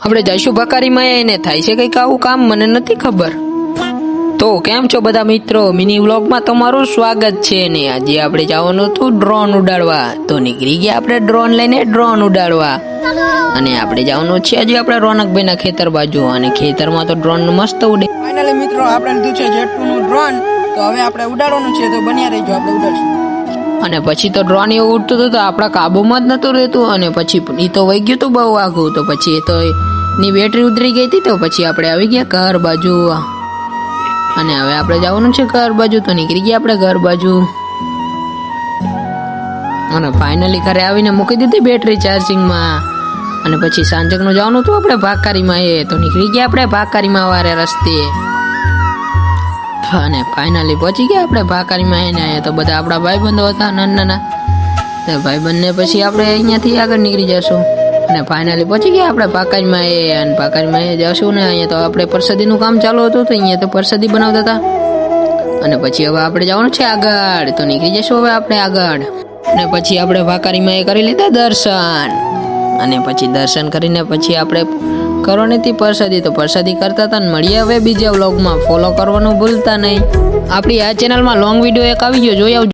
આપણે જઈશું ભકારીમાં એને થાય છે કંઈક આવું કામ, મને નથી ખબર. તો કેમ છો બધા મિત્રો, મિની વ્લોગમાં તમારું સ્વાગત છે. ને આજે આપણે જવાનું હતું ડ્રોન ઉડાડવા, તો નીકળી ગયા આપણે ડ્રોન લઈને ડ્રોન ઉડાડવા. અને આપણે જવાનું છે હજી આપણે રોનકભાઈના ખેતર બાજુ, અને ખેતરમાં તો ડ્રોન મસ્ત ઉડે. ફાઇનલી મિત્રો આપણે લીધું છે જેટનું ડ્રોન, તો હવે આપણે ઉડાડવાનું છે, તો બન્યા રહેજો, આપણે ઉડાડશું. અને પછી તો ડ્રોન એવું ઉડતું હતું તો આપણા કાબુમાં જ નતું રહેતું, અને પછી એ તો વહી ગયું હતું બહુ આઘું. તો પછી એ તો એની બેટરી ઉતરી ગઈ હતી, તો પછી આપણે આવી ગયા ઘર બાજુ. અને હવે આપણે જવાનું છે ઘર બાજુ, તો નીકળી ગયા આપણે ઘર બાજુ. અને ફાઇનલી ઘરે આવીને મૂકી દીધી બેટરી ચાર્જિંગમાં. અને પછી સાંજકનું જવાનું હતું આપણે ભાકારીમાં, એ તો નીકળી ગયા આપણે ભાકારીમાં વારે રસ્તે. અને ફાઇનલી પહોંચી ગયા આપણે ભાકારીમાં. એને અહીંયા તો બધા આપણા ભાઈબંધો હતા નાના નાના ભાઈબંધને પછી આપણે અહીંયાથી આગળ નીકળી જશું. અને ફાઇનલી પહોંચી ગયા આપણે ભાકારીમાં. અને ભાકારીમાં જશું ને અહીંયા તો આપણે પ્રસાદીનું કામ ચાલુ હતું, તો અહીંયા તો પ્રસાદી બનાવતા હતા. અને પછી હવે આપણે જવાનું છે આગળ, તો નીકળી જશું હવે આપણે આગળ. અને પછી આપણે ભાકારીમાં એ કરી લીધા દર્શન. અને પછી દર્શન કરીને પછી આપણે કરવાની હતી પ્રસાદી, તો પ્રસાદી કરતા હતા. ને મળીએ હવે બીજા વ્લોગમાં. ફોલો કરવાનું ભૂલતા નહીં. આપણી આ ચેનલમાં લોંગ વિડીયો એક આવી ગયો, જોઈ આવજો.